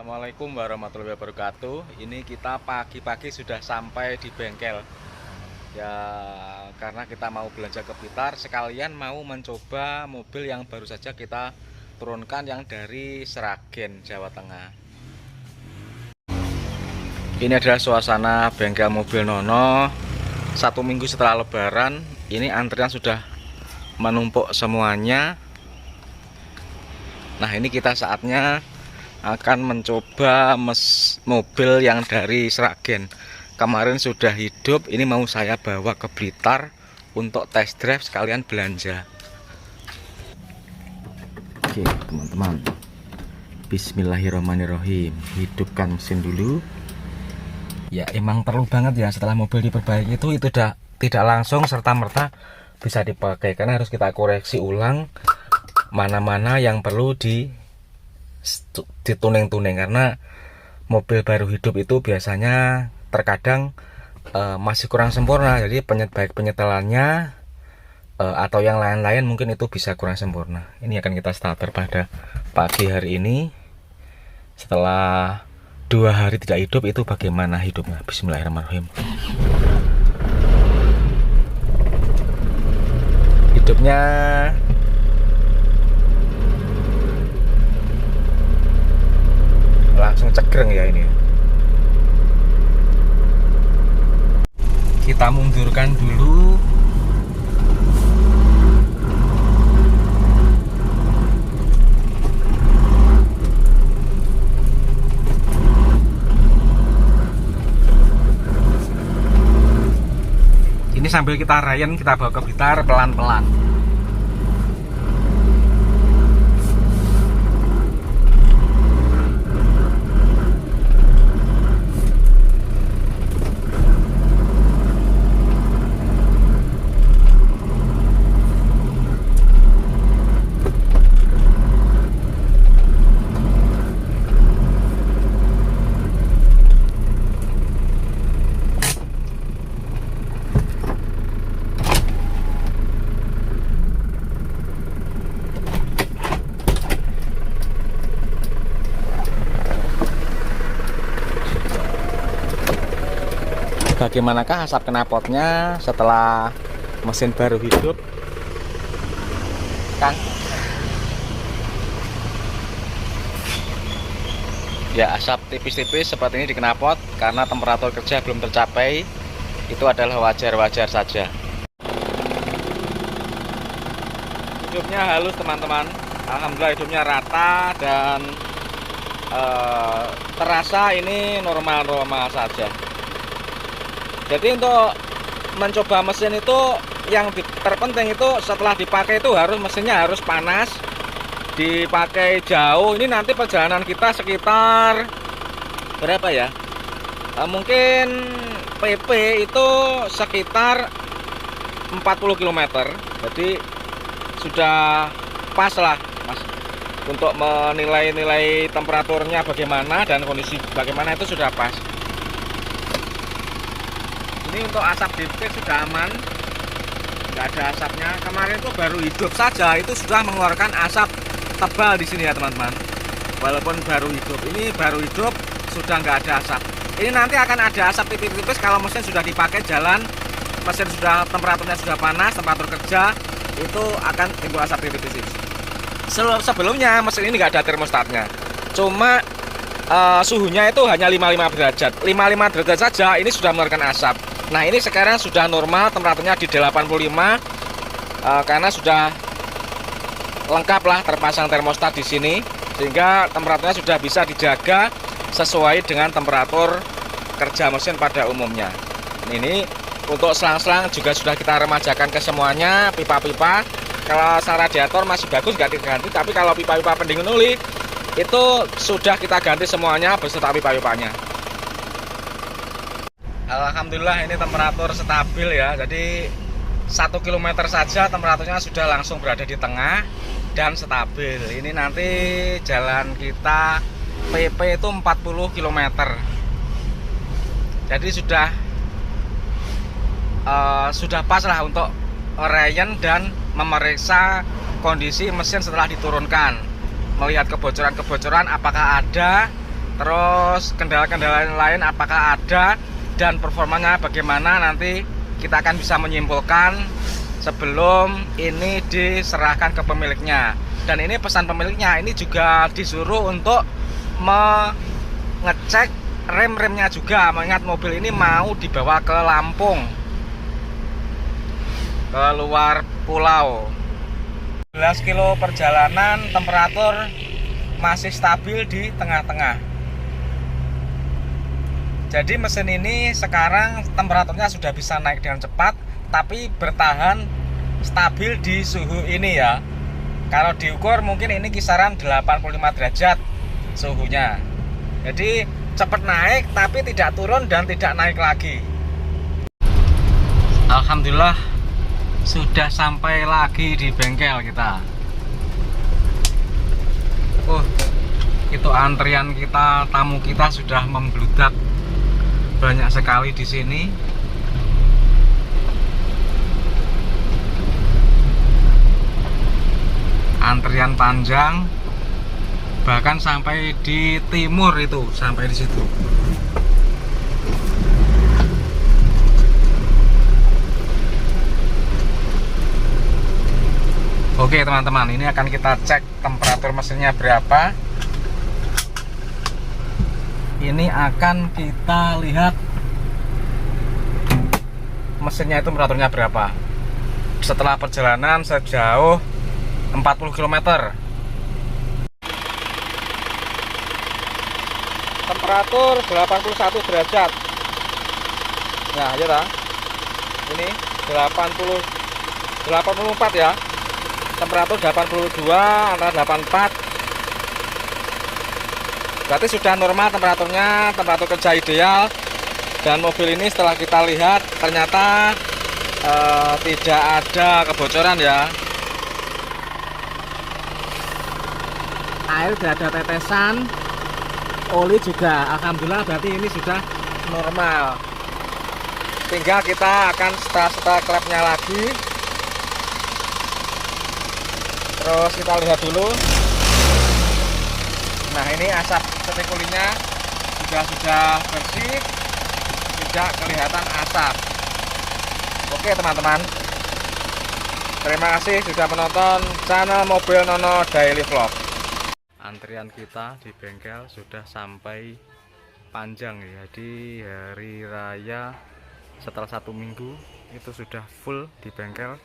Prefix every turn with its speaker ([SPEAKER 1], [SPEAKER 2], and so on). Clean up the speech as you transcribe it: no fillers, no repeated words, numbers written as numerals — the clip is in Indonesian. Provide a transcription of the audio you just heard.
[SPEAKER 1] Assalamualaikum warahmatullahi wabarakatuh. Ini kita pagi-pagi sudah sampai di bengkel. Ya, karena kita mau belanja ke Blitar, sekalian mau mencoba mobil yang baru saja kita turunkan yang dari Sragen, Jawa Tengah. Ini adalah suasana bengkel mobil Nono. 1 minggu setelah Lebaran, ini antrian sudah menumpuk semuanya. Nah, ini kita saatnya akan mencoba mobil yang dari Sragen. Kemarin sudah hidup, ini mau saya bawa ke Blitar untuk test drive sekalian belanja. Oke teman-teman, bismillahirrahmanirrahim. Hidupkan mesin dulu. Ya emang perlu banget ya, setelah mobil diperbaiki itu udah tidak langsung serta-merta bisa dipakai, karena harus kita koreksi ulang mana-mana yang perlu dituning-tuning, karena mobil baru hidup itu biasanya terkadang masih kurang sempurna. Jadi baik penyetelannya atau yang lain-lain mungkin itu bisa kurang sempurna. Ini akan kita starter pada pagi hari ini. Setelah 2 hari tidak hidup, itu bagaimana hidupnya. Bismillahirrahmanirrahim. Hidupnya langsung cegreng ya ini. Kita mundurkan dulu. Ini sambil kita rayan, kita bawa ke Blitar pelan-pelan. Bagaimanakah asap knalpotnya setelah mesin baru hidup, Kang? Ya, asap tipis-tipis seperti ini di knalpot karena temperatur kerja belum tercapai. Itu adalah wajar-wajar saja. Hidupnya halus teman-teman. Alhamdulillah hidupnya rata dan terasa ini normal-normal saja. Jadi untuk mencoba mesin itu yang terpenting itu setelah dipakai itu mesinnya harus panas, dipakai jauh. Ini nanti perjalanan kita sekitar berapa ya? Mungkin PP itu sekitar 40 km. Jadi sudah pas lah Mas untuk menilai temperaturnya bagaimana dan kondisi bagaimana, itu sudah pas. Ini untuk asap dipik sudah aman, nggak ada asapnya. Kemarin itu baru hidup saja itu sudah mengeluarkan asap tebal di sini ya teman-teman. Walaupun baru hidup, ini baru hidup sudah nggak ada asap. Ini nanti akan ada asap tipis-tipis kalau mesin sudah dipakai jalan, mesin sudah temperaturnya sudah panas, temperatur kerja, itu akan timbul asap tipis-tipis. Sebelumnya mesin ini nggak ada termostatnya, cuma suhunya itu hanya 55 derajat. 55 derajat saja ini sudah mengeluarkan asap. Nah, ini sekarang sudah normal, temperaturnya di 85 karena sudah lengkap lah terpasang termostat di sini, sehingga temperaturnya sudah bisa dijaga sesuai dengan temperatur kerja mesin pada umumnya. Ini untuk selang-selang juga sudah kita remajakan ke semuanya, pipa-pipa. Kalau radiator masih bagus nggak diganti, tapi kalau pipa-pipa pendingin oli itu sudah kita ganti semuanya beserta pipa-pipanya. Alhamdulillah ini temperatur stabil ya. Jadi 1 km saja temperaturnya sudah langsung berada di tengah dan stabil. Ini nanti jalan kita PP itu 40 km. Jadi sudah pas lah untuk rayan dan memeriksa kondisi mesin setelah diturunkan. Melihat kebocoran-kebocoran apakah ada terus kendala-kendala lain apakah ada, dan performanya bagaimana, nanti kita akan bisa menyimpulkan sebelum ini diserahkan ke pemiliknya. Dan ini pesan pemiliknya, ini juga disuruh untuk mengecek rem-remnya juga, mengingat mobil ini mau dibawa ke Lampung, ke luar pulau. 11 kilo perjalanan, temperatur masih stabil di tengah-tengah. Jadi mesin ini sekarang temperaturnya sudah bisa naik dengan cepat, tapi bertahan stabil di suhu ini ya. Kalau diukur mungkin ini kisaran 85 derajat suhunya. Jadi cepat naik tapi tidak turun dan tidak naik lagi. Alhamdulillah sudah sampai lagi di bengkel kita. Itu antrian kita, tamu kita sudah membludak banyak sekali di sini. Antrian panjang, bahkan sampai di timur itu, sampai di situ. Oke teman-teman, ini akan kita cek temperatur mesinnya berapa. Ini akan kita lihat mesinnya itu temperaturnya berapa setelah perjalanan sejauh 40 km. Temperatur 81 derajat. Nah, ya ta. Ini 84 ya. Temperatur 82, antara 84. Berarti sudah normal temperaturnya, temperatur kerja ideal. Dan mobil ini setelah kita lihat ternyata tidak ada kebocoran ya. Air tidak ada tetesan, oli juga alhamdulillah, berarti ini sudah normal. Tinggal kita akan setel klepnya lagi. Terus kita lihat dulu. Nah, ini asap setikulinya juga sudah bersih, tidak kelihatan asap. Oke teman-teman, terima kasih sudah menonton channel Mobil Nono Daily Vlog. Antrian kita di bengkel sudah sampai panjang ya. Di hari raya setelah 1 minggu itu sudah full di bengkel.